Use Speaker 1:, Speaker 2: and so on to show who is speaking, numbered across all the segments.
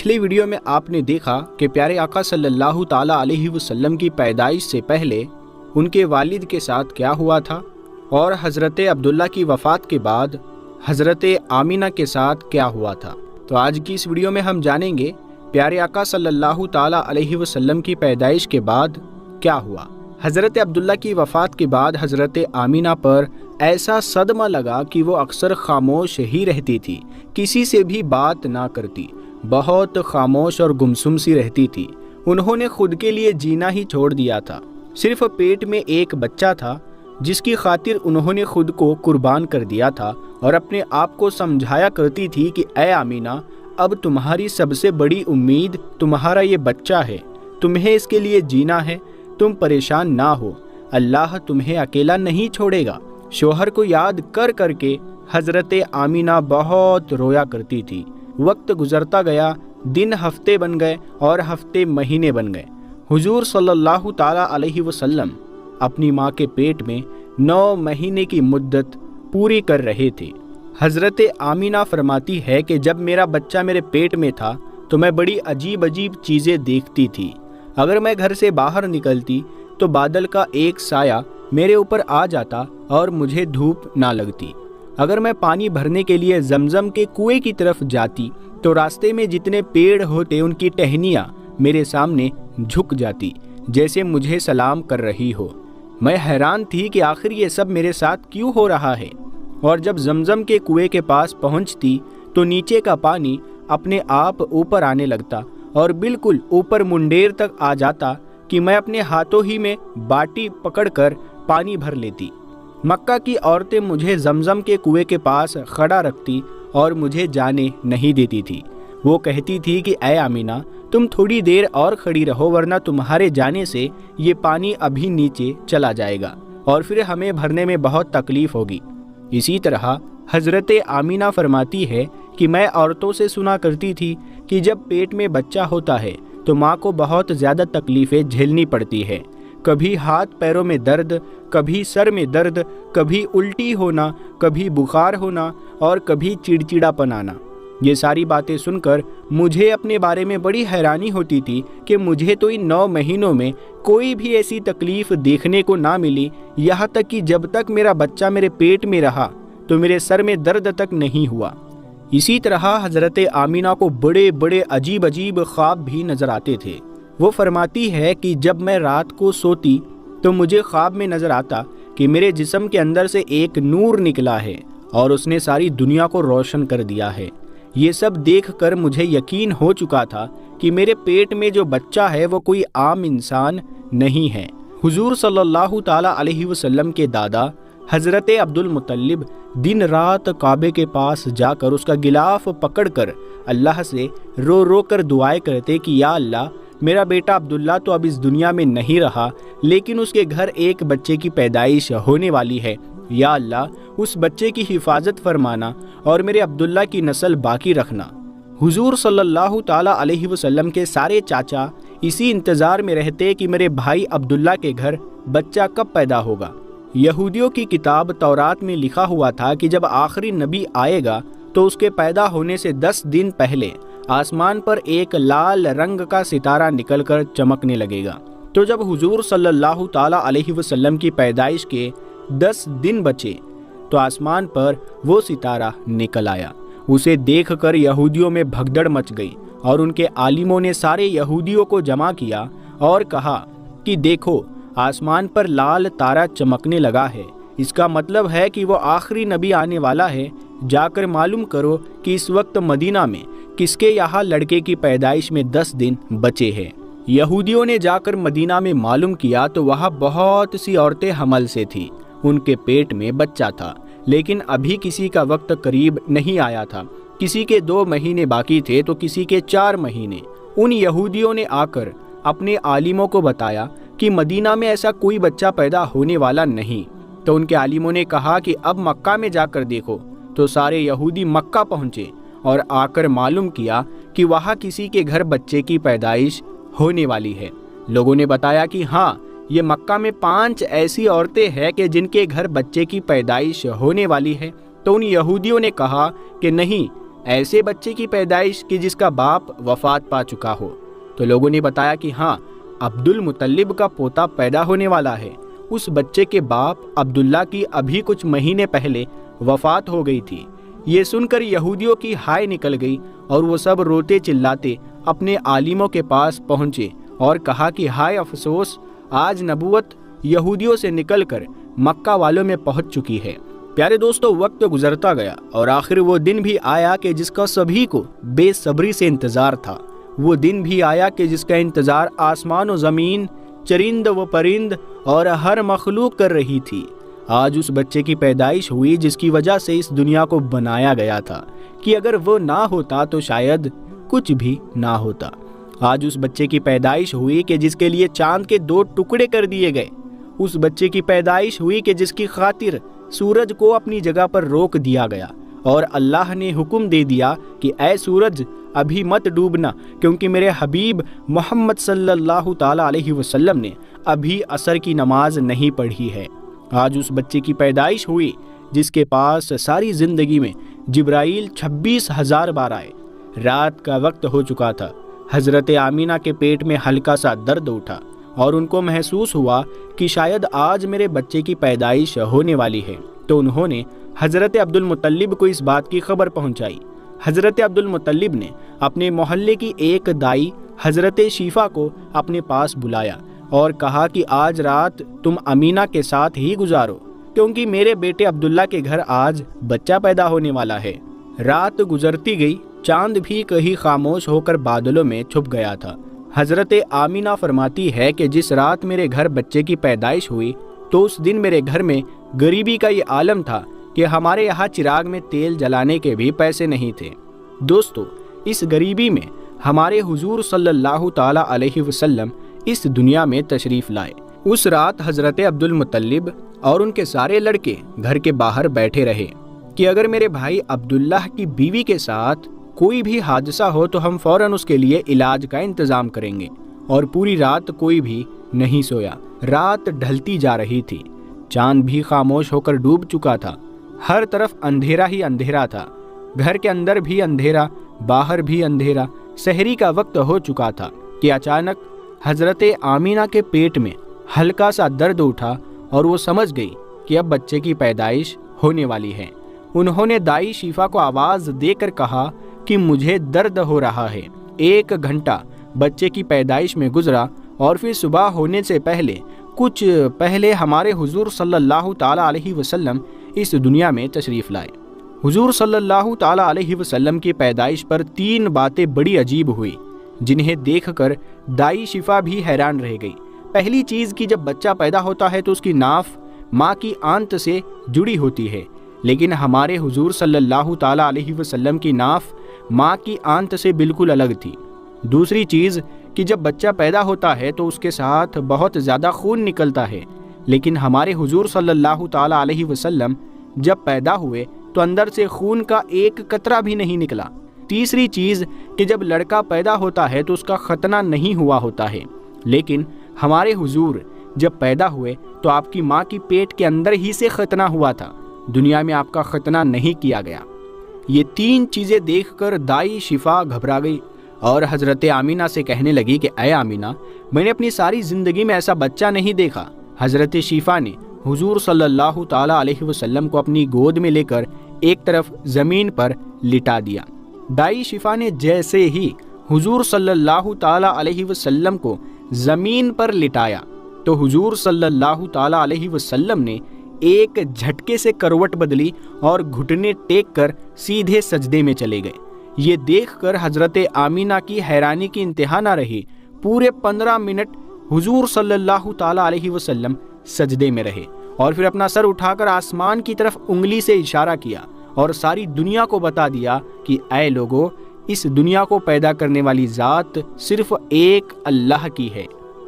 Speaker 1: پچھلے ویڈیو میں آپ نے دیکھا کہ پیارے آقا صلی اللہ تعالیٰ علیہ وسلم کی پیدائش سے پہلے ان کے والد کے ساتھ کیا ہوا تھا، اور حضرت عبداللہ کی وفات کے بعد حضرت آمینہ کے ساتھ کیا ہوا تھا۔ تو آج کی اس ویڈیو میں ہم جانیں گے پیارے آقا صلی اللہ تعالیٰ علیہ وسلم کی پیدائش کے بعد کیا ہوا۔ حضرت عبداللہ کی وفات کے بعد حضرت آمینہ پر ایسا صدمہ لگا کہ وہ اکثر خاموش ہی رہتی تھی، کسی سے بھی بات نہ کرتی، بہت خاموش اور گمسم سی رہتی تھی۔ انہوں نے خود کے لیے جینا ہی چھوڑ دیا تھا، صرف پیٹ میں ایک بچہ تھا جس کی خاطر انہوں نے خود کو قربان کر دیا تھا، اور اپنے آپ کو سمجھایا کرتی تھی کہ اے آمینہ، اب تمہاری سب سے بڑی امید تمہارا یہ بچہ ہے، تمہیں اس کے لیے جینا ہے، تم پریشان نہ ہو، اللہ تمہیں اکیلا نہیں چھوڑے گا۔ شوہر کو یاد کر کر کے حضرت آمینہ بہت رویا کرتی تھی۔ وقت گزرتا گیا، دن ہفتے بن گئے اور ہفتے مہینے بن گئے۔ حضور صلی اللہ تعالیٰ علیہ وسلم اپنی ماں کے پیٹ میں 9 مہینے کی مدت پوری کر رہے تھے۔ حضرت آمینہ فرماتی ہے کہ جب میرا بچہ میرے پیٹ میں تھا تو میں بڑی عجیب چیزیں دیکھتی تھی۔ اگر میں گھر سے باہر نکلتی تو بادل کا ایک سایہ میرے اوپر آ جاتا اور مجھے دھوپ نہ لگتی۔ اگر میں پانی بھرنے کے لیے زمزم کے کنویں کی طرف جاتی تو راستے میں جتنے پیڑ ہوتے ان کی ٹہنیاں میرے سامنے جھک جاتی، جیسے مجھے سلام کر رہی ہو۔ میں حیران تھی کہ آخر یہ سب میرے ساتھ کیوں ہو رہا ہے، اور جب زمزم کے کنویں کے پاس پہنچتی تو نیچے کا پانی اپنے آپ اوپر آنے لگتا اور بالکل اوپر منڈیر تک آ جاتا کہ میں اپنے ہاتھوں ہی میں باٹی پکڑ کر پانی بھر لیتی۔ مکہ کی عورتیں مجھے زمزم کے کنویں کے پاس کھڑا رکھتی اور مجھے جانے نہیں دیتی تھی۔ وہ کہتی تھی کہ اے آمینہ، تم تھوڑی دیر اور کھڑی رہو، ورنہ تمہارے جانے سے یہ پانی ابھی نیچے چلا جائے گا اور پھر ہمیں بھرنے میں بہت تکلیف ہوگی۔ اسی طرح حضرت آمینہ فرماتی ہے کہ میں عورتوں سے سنا کرتی تھی کہ جب پیٹ میں بچہ ہوتا ہے تو ماں کو بہت زیادہ تکلیفیں جھیلنی پڑتی ہے، کبھی ہاتھ پیروں میں درد، کبھی سر میں درد، کبھی الٹی ہونا، کبھی بخار ہونا اور کبھی چڑچڑا پن آنا۔ یہ ساری باتیں سن کر مجھے اپنے بارے میں بڑی حیرانی ہوتی تھی کہ مجھے تو ان 9 مہینوں میں کوئی بھی ایسی تکلیف دیکھنے کو نہ ملی، یہاں تک کہ جب تک میرا بچہ میرے پیٹ میں رہا تو میرے سر میں درد تک نہیں ہوا۔ اسی طرح حضرت آمینہ کو بڑے عجیب خواب بھی نظر آتے تھے۔ وہ فرماتی ہے کہ جب میں رات کو سوتی تو مجھے خواب میں نظر آتا کہ میرے جسم کے اندر سے ایک نور نکلا ہے اور اس نے ساری دنیا کو روشن کر دیا ہے۔ یہ سب دیکھ کر مجھے یقین ہو چکا تھا کہ میرے پیٹ میں جو بچہ ہے وہ کوئی عام انسان نہیں ہے۔ حضور صلی اللہ تعالیٰ علیہ وسلم کے دادا حضرت عبد المطلب دن رات کعبے کے پاس جا کر اس کا غلاف پکڑ کر اللہ سے رو رو کر دعائیں کرتے کہ یا اللہ، میرا بیٹا عبداللہ تو اب اس دنیا میں نہیں رہا، لیکن اس کے گھر ایک بچے کی پیدائش ہونے والی ہے، یا اللہ اس بچے کی حفاظت فرمانا اور میرے عبداللہ کی نسل باقی رکھنا۔ حضور صلی اللہ تعالیٰ علیہ وسلم کے سارے چاچا اسی انتظار میں رہتے کہ میرے بھائی عبداللہ کے گھر بچہ کب پیدا ہوگا۔ یہودیوں کی کتاب تورات میں لکھا ہوا تھا کہ جب آخری نبی آئے گا تو اس کے پیدا ہونے سے 10 دن پہلے آسمان پر ایک لال رنگ کا ستارہ نکل کر چمکنے لگے گا۔ تو جب حضور صلی اللہ تعالیٰ علیہ وسلم کی پیدائش کے 10 دن بچے تو آسمان پر وہ ستارہ نکل آیا۔ اسے دیکھ کر یہودیوں میں بھگدڑ مچ گئی اور ان کے عالموں نے سارے یہودیوں کو جمع کیا اور کہا کہ دیکھو، آسمان پر لال تارا چمکنے لگا ہے، اس کا مطلب ہے کہ وہ آخری نبی آنے والا ہے۔ جا کر معلوم کرو کہ اس وقت مدینہ میں کس کے یہاں لڑکے کی پیدائش میں 10 دن بچے ہیں۔ یہودیوں نے جا کر مدینہ میں معلوم کیا تو وہاں بہت سی عورتیں حمل سے تھیں، ان کے پیٹ میں بچہ تھا، لیکن ابھی کسی کا وقت قریب نہیں آیا تھا، کسی کے 2 مہینے باقی تھے تو کسی کے 4 مہینے۔ ان یہودیوں نے آ کر اپنے عالموں کو بتایا کہ مدینہ میں ایسا کوئی بچہ پیدا ہونے والا نہیں۔ تو ان کے عالموں نے کہا کہ اب مکہ میں جا کر دیکھو۔ تو سارے یہودی مکہ پہنچے اور آ کر معلوم کیا کہ وہاں کسی کے گھر بچے کی پیدائش ہونے والی ہے۔ لوگوں نے بتایا کہ ہاں، یہ مکہ میں 5 ایسی عورتیں ہیں کہ جن کے گھر بچے کی پیدائش ہونے والی ہے۔ تو ان یہودیوں نے کہا کہ نہیں، ایسے بچے کی پیدائش کہ جس کا باپ وفات پا چکا ہو؟ تو لوگوں نے بتایا کہ ہاں، عبد المطلب کا پوتا پیدا ہونے والا ہے۔ اس بچے کے باپ عبداللہ کی ابھی کچھ مہینے پہلے وفات ہو گئی تھی۔ یہ سن کر یہودیوں کی ہائے نکل گئی اور وہ سب روتے چلاتے اپنے عالموں کے پاس پہنچے اور کہا کہ ہائے افسوس، آج نبوت یہودیوں سے نکل کر مکہ والوں میں پہنچ چکی ہے۔ پیارے دوستو، وقت گزرتا گیا اور آخر وہ دن بھی آیا کہ جس کا سبھی کو بے صبری سے انتظار تھا۔ وہ دن بھی آیا کہ جس کا انتظار آسمان و زمین، چرند و پرند اور ہر مخلوق کر رہی تھی۔ آج اس بچے کی پیدائش ہوئی جس کی وجہ سے اس دنیا کو بنایا گیا تھا، کہ اگر وہ نہ ہوتا تو شاید کچھ بھی نہ ہوتا۔ آج اس بچے کی پیدائش ہوئی کہ جس کے لیے چاند کے 2 ٹکڑے کر دیے گئے۔ اس بچے کی پیدائش ہوئی کہ جس کی خاطر سورج کو اپنی جگہ پر روک دیا گیا اور اللہ نے حکم دے دیا کہ اے سورج ابھی مت ڈوبنا، کیونکہ میرے حبیب محمد صلی اللہ تعالی علیہ وسلم نے ابھی عصر کی نماز نہیں پڑھی ہے۔ آج اس بچے کی پیدائش ہوئی جس کے پاس ساری زندگی میں جبرائیل 26,000 بار آئے۔ رات کا وقت ہو چکا تھا۔ حضرت آمینہ کے پیٹ میں ہلکا سا درد اٹھا اور ان کو محسوس ہوا کہ شاید آج میرے بچے کی پیدائش ہونے والی ہے، تو انہوں نے حضرت عبد المطلب کو اس بات کی خبر پہنچائی۔ حضرت عبد المطلب نے اپنے محلے کی ایک دائی حضرت شیفا کو اپنے پاس بلایا اور کہا کہ آج رات تم امینہ کے ساتھ ہی گزارو، کیونکہ میرے بیٹے عبداللہ کے گھر آج بچہ پیدا ہونے والا ہے۔ رات گزرتی گئی، چاند بھی کہیں خاموش ہو کر بادلوں میں چھپ گیا تھا۔ حضرت آمینہ فرماتی ہے کہ جس رات میرے گھر بچے کی پیدائش ہوئی تو اس دن میرے گھر میں غریبی کا یہ عالم تھا کہ ہمارے یہاں چراغ میں تیل جلانے کے بھی پیسے نہیں تھے۔ دوستو، اس غریبی میں ہمارے حضور صلی اللہ تعالی علیہ وسلم اس دنیا میں تشریف لائے۔ اس رات حضرت عبد المطلب اور ان کے سارے لڑکے گھر کے باہر بیٹھے رہے کہ اگر میرے بھائی عبداللہ کی بیوی کے ساتھ کوئی بھی حادثہ ہو تو ہم فوراً اس کے لیے علاج کا انتظام کریں گے۔ اور پوری رات کوئی بھی نہیں سویا۔ رات ڈھلتی جا رہی تھی، چاند بھی خاموش ہو کر ڈوب چکا تھا، ہر طرف اندھیرا ہی اندھیرا تھا، گھر کے اندر بھی اندھیرا، باہر بھی اندھیرا۔ سحری کا وقت ہو چکا تھا کہ اچانک حضرت آمینہ کے پیٹ میں ہلکا سا درد اٹھا اور وہ سمجھ گئی کہ اب بچے کی پیدائش ہونے والی ہے۔ انہوں نے دائی شیفا کو آواز دے کر کہا کہ مجھے درد ہو رہا ہے۔ 1 گھنٹہ بچے کی پیدائش میں گزرا اور پھر صبح ہونے سے کچھ پہلے ہمارے حضور صلی اللہ تعالی علیہ وسلم اس دنیا میں تشریف لائے۔ حضور صلی اللہ تعالی علیہ وسلم کی پیدائش پر 3 باتیں بڑی عجیب ہوئی جنہیں دیکھ کر دائی شفا بھی حیران رہ گئی۔ پہلی چیز کہ جب بچہ پیدا ہوتا ہے تو اس کی ناف ماں کی آنت سے جڑی ہوتی ہے، لیکن ہمارے حضور صلی اللہ تعالی علیہ وسلم کی ناف ماں کی آنت سے بالکل الگ تھی۔ دوسری چیز کہ جب بچہ پیدا ہوتا ہے تو اس کے ساتھ بہت زیادہ خون نکلتا ہے، لیکن ہمارے حضور صلی اللہ تعالی علیہ وسلم جب پیدا ہوئے تو اندر سے خون کا ایک قطرہ بھی نہیں نکلا۔ تیسری چیز کہ جب لڑکا پیدا ہوتا ہے تو اس کا ختنہ نہیں ہوا ہوتا ہے، لیکن ہمارے حضور جب پیدا ہوئے تو آپ کی ماں کی پیٹ کے اندر ہی سے ختنہ ہوا تھا، دنیا میں آپ کا ختنہ نہیں کیا گیا۔ یہ 3 چیزیں دیکھ کر دائی شفا گھبرا گئی اور حضرت آمینہ سے کہنے لگی کہ اے آمینہ، میں نے اپنی ساری زندگی میں ایسا بچہ نہیں دیکھا۔ حضرت شفا نے حضور صلی اللہ تعالی علیہ وسلم کو اپنی گود میں لے کر ایک طرف زمین پر لٹا دیا۔ دائی شفا نے جیسے ہی حضور صلی اللہ تعالی علیہ وسلم کو زمین پر لٹایا تو حضور صلی اللہ تعالی علیہ وسلم نے ایک جھٹکے سے کروٹ بدلی اور گھٹنے ٹیک کر سیدھے سجدے میں چلے گئے۔ یہ دیکھ کر حضرت آمینہ کی حیرانی کی انتہا نہ رہی۔ پورے 15 منٹ حضور صلی اللہ تعالی علیہ وسلم سجدے میں رہے اور پھر اپنا سر اٹھا کر آسمان کی طرف انگلی سے اشارہ کیا اور ساری دنیا کو بتا دیا کہ اے لوگو، اس دنیا کو پیدا کرنے والی ذات صرف ایک اللہ کی ہے۔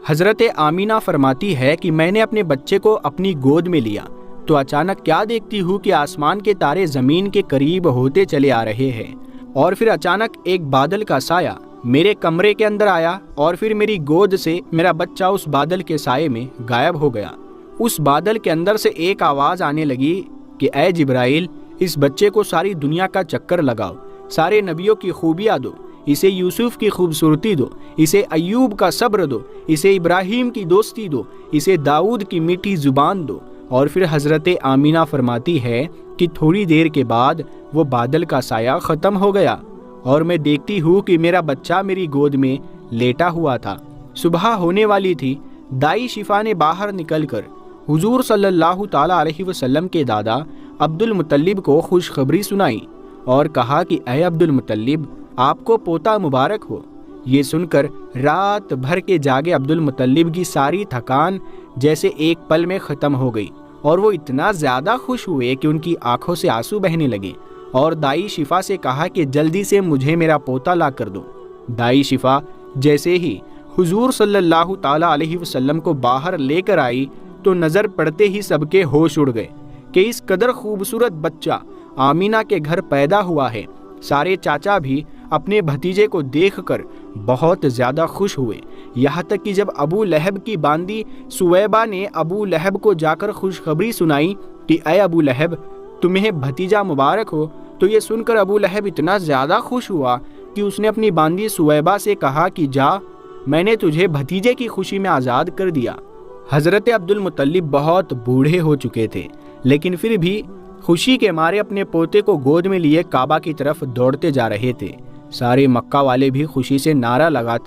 Speaker 1: حضرت آمینہ فرماتی ہے کہ میں نے اپنے بچے کو اپنی گود میں لیا تو اچانک کیا دیکھتی ہوں کہ آسمان کے تارے زمین کے قریب ہوتے چلے آ رہے ہیں، اور پھر اچانک ایک بادل کا سایہ میرے کمرے کے اندر آیا اور پھر میری گود سے میرا بچہ اس بادل کے سائے میں غائب ہو گیا۔ اس بادل کے اندر سے ایک آواز آنے لگی کہ اے جبرائیل، اس بچے کو ساری دنیا کا چکر لگاؤ، سارے نبیوں کی خوبیاں دو، اسے یوسف کی خوبصورتی دو، اسے ایوب کا صبر دو، اسے ابراہیم کی دوستی دو، اسے داؤد کی میٹھی زبان دو۔ اور پھر حضرت آمینہ فرماتی ہے کہ تھوڑی دیر کے بعد وہ بادل کا سایہ ختم ہو گیا اور میں دیکھتی ہوں کہ میرا بچہ میری گود میں لیٹا ہوا تھا۔ صبح ہونے والی تھی۔ دائی شفا نے باہر نکل کر حضور صلی اللہ تعالیٰ علیہ وسلم کے دادا عبد المطلب کو خوشخبری سنائی اور کہا کہ اے عبد المطلب، آپ کو پوتا مبارک ہو۔ یہ سن کر رات بھر کے جاگے عبد المطلب کی ساری تھکان جیسے ایک پل میں ختم ہو گئی اور وہ اتنا زیادہ خوش ہوئے کہ ان کی آنکھوں سے آنسو بہنے لگے اور دائی شفا سے کہا کہ جلدی سے مجھے میرا پوتا لا کر دو۔ دائی شفا جیسے ہی حضور صلی اللہ تعالیٰ علیہ وسلم کو باہر لے کر آئی تو نظر پڑتے ہی سب کے ہوش اڑ گئے کہ اس قدر خوبصورت بچہ آمینہ کے گھر پیدا ہوا ہے۔ سارے چاچا بھی اپنے بھتیجے کو دیکھ کر بہت زیادہ خوش ہوئے، یہاں تک کہ جب ابو لہب کی باندی سویبہ نے ابو لہب کو جا کر خوشخبری سنائی کہ اے ابو لہب، تمہیں بھتیجا مبارک ہو، تو یہ سن کر ابو لہب اتنا زیادہ خوش ہوا کہ اس نے اپنی باندی سویبہ سے کہا کہ جا، میں نے تجھے بھتیجے کی خوشی میں آزاد کر دیا۔ حضرت عبد المطلب بہت بوڑھے ہو چکے تھے، لیکن پھر بھی خوشی کے مارے اپنے پوتے کو گود میں لیے کعبہ کی طرف دوڑتے جا رہے تھے۔ سارے مکہ والے بھی خوشی سے نعرہ لگاتے